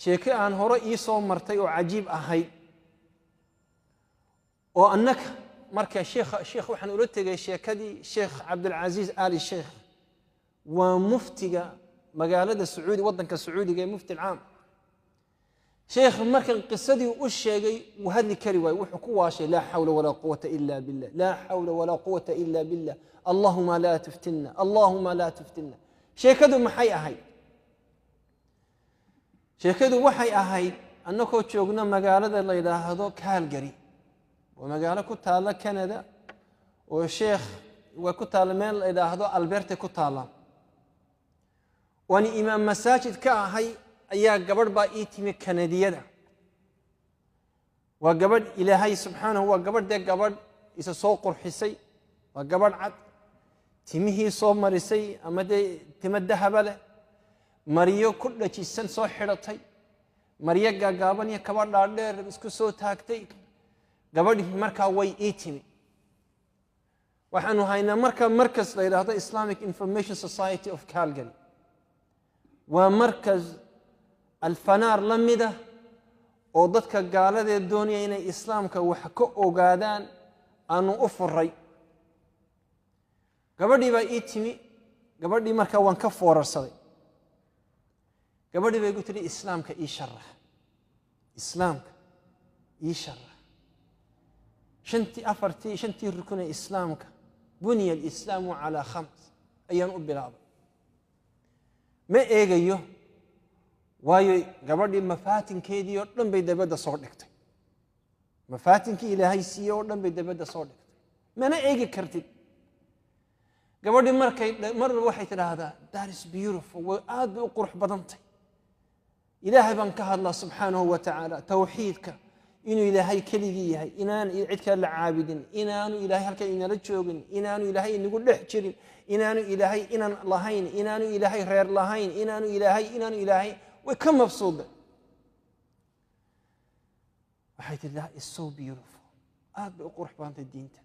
sheeko aan hore ii soo martay oo cajiib ahayd oo annaka marka sheekh waxaan ula tegay sheekadii sheekh Cabdulcaziz Ali Sheekh waa muftiga magaalada Sacuudi wadanka Sacuudiga ee mufti caam sheekh markan qisadii u sheegay wahadli kari way wuxuu ku waashay la hawla wala quwwata illa billah la hawla wala quwwata illa billah allahumma la tuftinna allahumma la tuftinna sheekadu maxay ahayd sheekadu waxay ahayd annakoo joogna magaalada la yiraahdo Calgary oo magaalo ku taala Canada oo sheekh waa ku taala meel la yiraahdo Alberta ku taala wani imaam masaajid ka ahay ayaa gabadh baa ii timi Kanadiyada waa gabadh Ilaahay subhanahu wa gabadh isa soo qurxisay waa gabadh cad timihii soo marisay ama timo dahab leh mariyo ku dhajisan soo xiratay mariyo gaagaaban iyo kaba dhaadheer isku soo taagtay gabadhii markaa way ii timi waxaanu haynaa markas la yiraahdo Islamic Information Society of Calgary waa markas alfanaar lamida oo dadka gaalada doonaya inay islaamka wax ka ogaadaan aanu u furay gabadhii baa ii timi gabadhii markaa waan ka foorarsaday gabadhii bay igu tiri islaamka ii sharax islaamka ii sharax shantii rukun ee islaamka buniya alislaamu calaa khams ayaan u bilaabay ma eegayo waayo gabadhii mafaatinkeedii oo dhan bay dabada soo dhigtay mafaatinkii Ilaahay siiyay oo dhan bay dabada soo dhigtay mana eegi kartid gabadhii mar waxay tiraahdaa that is beautiful aad bay u qurux badantay Ilaahay baan ka hadlaa subhanahu wa ta'ala tawxiidka inuu Ilaahay keligii yahay inaan cid kale la caabudin inaanu Ilaahay halka inala joogin inaanu Ilaahay inagu dhex jirin inaanu Ilaahay inaan lahayn inaanu Ilaahay reer lahayn inaanu Ilaahay way ka mabsuuday waxay tiraahdaa is so beautiful aad bay u qurux badantay diinta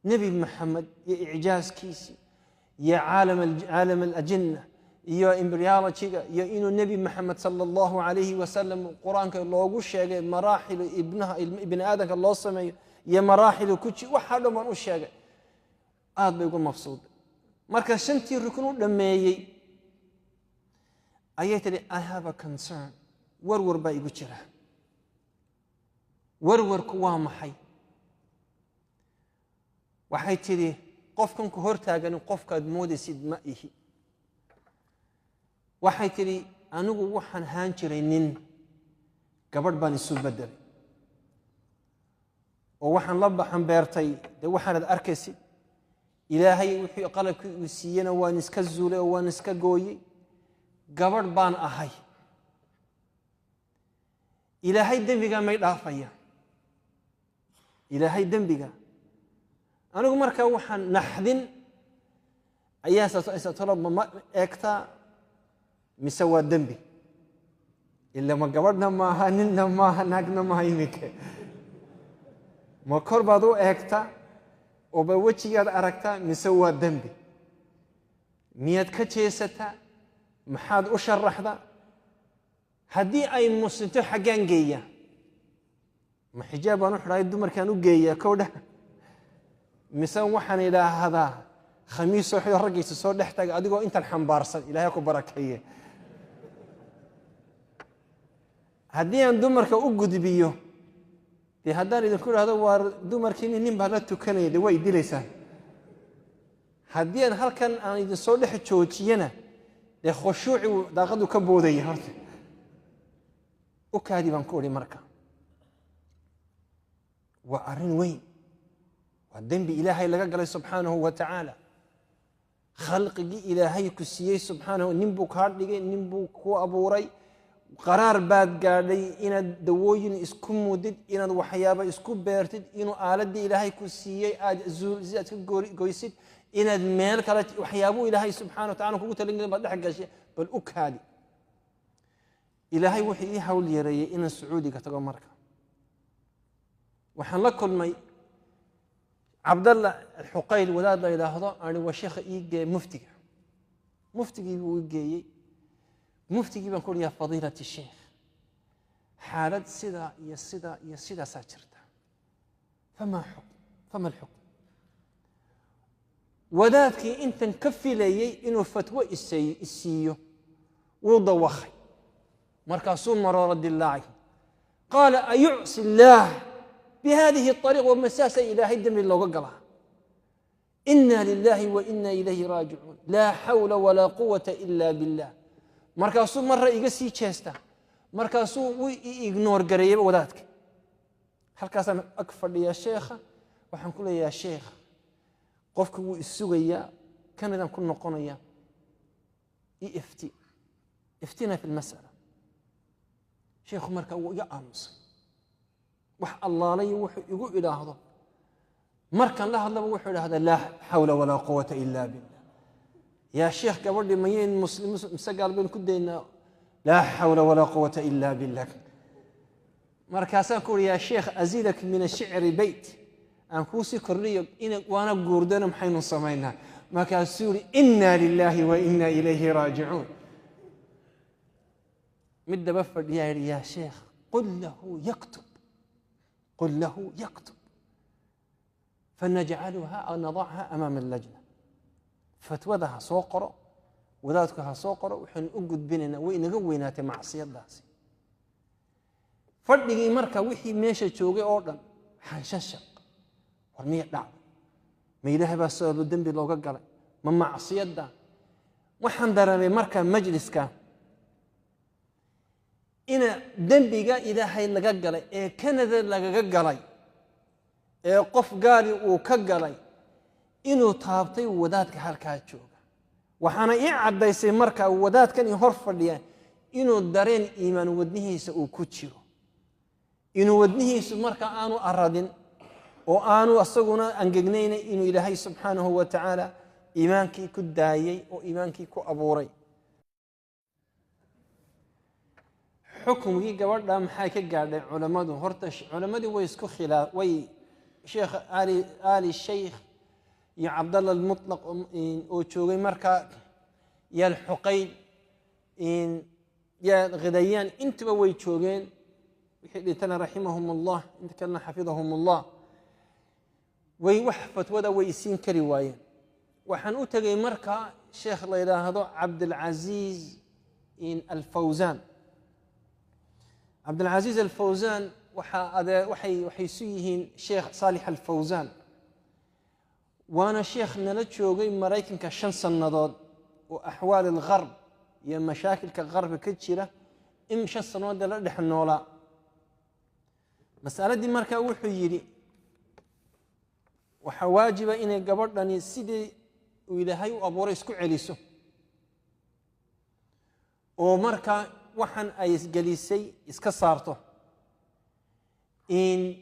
nabi Muhammad iyo icjaaskiisi iyo caalam al-ajinna iyo embryology-ga iyo inuu nabi Muhammad sallallahu alayhi wa sallam quraanka loogu sheegay maraaxil ibn aadanka loo sameeyo iyo maraaxil ku waxa dhammaan u sheegay aad bay ugu mabsuuday marka shantii rukun u dhameeyay ayay tiri I have a concern warwar baa igu jira warwarku waa maxay waxay tiri qofkan ku hortaagan qofkaad moodaysid ma ihi waxay tiri anigu waxaan haan jiray nin gabadh baan isu bedelay oo waxaan la baxan beertay waxaad arkaysid Ilaahay wuxuu qalabkii uu siiyana waan iska zuulay oo waan iska gooyay gabadh baan ahay Ilaahay dambiga may dhaafaya Ilaahay dambiga anigu markaa waxaan naxdin ayaa talab ma eegta mise waa dambi illa ma gabadhna ma aha ninna ma aha naagna ma imika ma kor baad u eegta oo ba wajigaad aragta mise waa dambi miyaad ka jeesata maxaad u sharaxda haddii ay muslimto xagaan geeya ma xijaab aan u xidhay dumarkaan u geeya kowdha mise waxaan ilaahadaa khamiis oo xidho raggiisa soo dhex taga adigoo intan xambaarsan Ilaahay ku barakeeye haddii aan dumarka u gudbiyo haddaan idinku idhaahdo waa dumarkii nin baa la tukanaya way dilaysaa haddii aan halkan aan idin soo dhex joojiyana khushuuci daaqadu ka boodaya horta u kaadi baan ku ori marka waa arrin weyn waa dambi Ilaahay laga galay subhanahu wa ta'ala khalqigi Ilaahay ku siiyay subhanahu nin buu ka dhigay nin buu ku abuuray qaraar baad gaadhay inaad dawooyin isku mudid inaad waxyaabo isku beertid inuu aaladii Ilaahay ku siiyay aad zuulid ka goysid inaad meel kale waxyaabo Ilaahay subhanahu wa ta'ala kugu talinay baad dhex gashay bal u kaadi Ilaahay wuxuu ii hawl yareeyay inaan Sacuudiga tago marka waxaan la kulmay Abdullah al-Huqayl wadaad la yiraahdo aan waa sheekh iige muftigii uu geeyay مفتي بان كوريا فضيلة الشيخ حالد سدا يسدا يسدا ساجرتا فما الحكم وذاتك انت نكفي لي انه فتوى السيو وضوخي مركاسون مرة رد الله عليه قال أيعصي الله بهذه الطريقة ومساسة إلى هدم الله وقلها إنا لله وإنا إليه راجعون لا حول ولا قوة إلا بالله مركاسون مرة يقسي تشيستا مركاسون ويغنور قريب وذاتك هل كاسم أكفر يا شيخ وحنقول يا شيخ قفك السوغية كان إذا كنا قنيا افتينا في المسألة شيخ مركا يا أمس وح الله لي يقول إلى هذا مركا لا هذا وح إلى هذا لا حول ولا قوة إلا بالله يا شيخ قبل لي مين مسلم مسجل بين كدينا لا حول ولا قوة إلا بالله مركا سأقول يا شيخ أزيدك من الشعر بيت أن كوسي كرية إن وأنا جوردنا محين صمينا ما كان سوري إنا لله وإنا إليه راجعون مد بفرد يا شيخ قل له يكتب فنجعلها أو نضعها أمام اللجنة فتوذها سوقرة وذاتكها سوقرة وحن أقد بيننا وإن قوينات معصية داسي فردقي مركا وحي ميشة شوقي أوردن حنششق ورمية دعوة ما إله بس الدم بي لوغا قال ما معصية دا وحن درمي مركا مجلس كان إن دنبيغا إلهي لغا قالي إيه كندا لغا قالي إيه قف قالي وكقالي إنو تابطي ودادك هالكا جوغا وحانا عدايسي مركا وداد كان يهرفر ليان إنو دارين إيمان ودنهيس وكوتشيرو إنو ودنهيس مركا آنو أرادين وآنو أصغونا أنققنين إنو إلهي سبحانه وتعالى إيمانكي كدايي وإيمانكي كأبوري حكمي قبل لا محاكي قاعد علماء هرتش علماء ويسكو خلاف وي شيخ آل الشيخ يا عبد الله المطلق وشوقي مركا يا الحقين إن يا غديان انت بوي شوقين بحيث رحمهم الله انت كان حفظهم الله ويوحفت ودا ويسين كرواية وحنوتقي مركا شيخ الله إله هذا عبد العزيز إن الفوزان عبد العزيز الفوزان وحيسيهن شيخ صالح الفوزان وانا شيخ نلتشوغي مرايكن كشنس النضاد واحوال الغرب يا مشاكل كالغرب كتشيره ام شنس النضاد لدح النولا مسألة دي مركا وحو يري وحواجب إني قبردني سيدي وإلهي وأبوري اسكو عليسو ومركا وحن أيس جليسي اسكا صارتو إن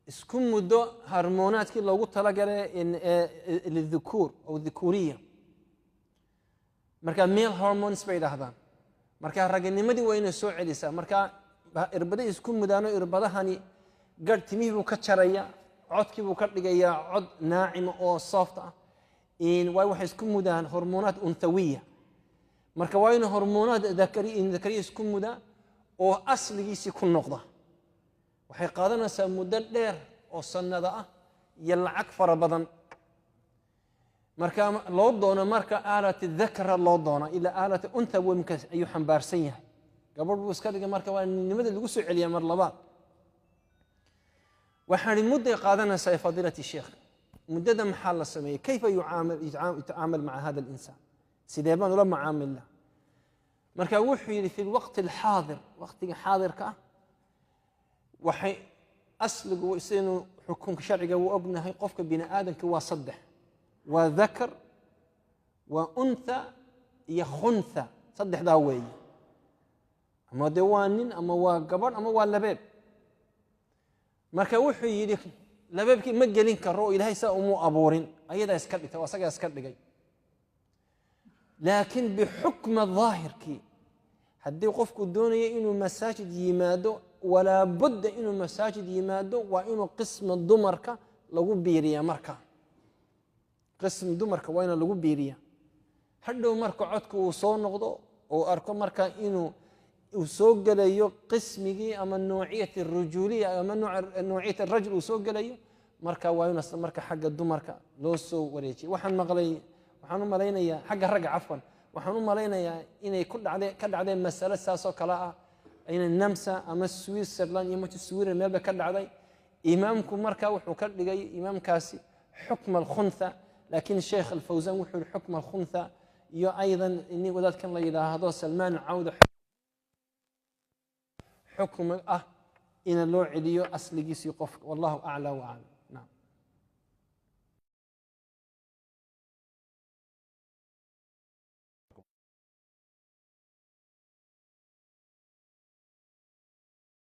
اسكو مدو هرمونات كي لوغو تلاقى إن للذكور أو الذكورية مركا ميل هرمونز بعيد هذا مركا رجل نمدي وين سوء عليسا مركا إربدا اسكو مدانو إربدا هاني قد تميه بكتشريا عدكي بكتلقيا عد ناعم أو صافطة إن واي اسكو مدان هرمونات أنثوية مركا واين هرمونات ذكري اسكو مدا أو أصلي يكون نقطة وحي قادنا سمدة دير أو سنة يلعك فربضا مركا لو دونا مركا آلة الذكر لو دونا إلى آلة أنثوي ممكن أيوحن بارسية قبل بوسكادي مركا وان نمد اللي قصوا عليا مرلبات وحن المدة قادنا فضيلة الشيخ مدة محل السمية كيف يتعامل مع هذا الإنسان سيديبان ولا معامل له مركا وحي في الوقت الحاضر وقت حاضر كا وحي أسلق وإسينو حكم شرعي وأبنه يقفك بنا آدم كوا صدح وذكر وأنثى يخنثى صدح داوي أما دوانين أما وقبر أما واللباب مركا وحي يديك لبابك مجلين كالرؤي لهي سأمو أبورين أيضا يسكت لك تواسق يسكت لك لكن بحكم الظاهر كي حد يقفك الدنيا إنه مساجد يمادو ولا بد إنه مساجد يمادو وإنه قسم الدمركة لغو بيريا مركا قسم الدمركة وإنه لغو بيريا حدو مركا عدكو وصون نغضو وأركو مركا إنه وسوق ليه قسمي أما النوعية الرجولية أما نوعية الرجل وسوق ليه مركا وينص مركا حق الدمركا لوسو وريتي وحن مغلي وحن مالينا يا حق الرجع عفوا وحن مالينا يا إن كل عليه مسألة ساسو كلاء أين النمسا أما سويسرلاند يموت السوير ما بكل عليه إمامكم مركا وحكر لجي إمام كاسي حكم الخنثى لكن الشيخ الفوزان وحول حكم الخنثى يا أيضا إني ولاد كان الله هذا سلمان عودة حكم إن اللوع ليو أصل جيس يقف والله أعلى وأعلم.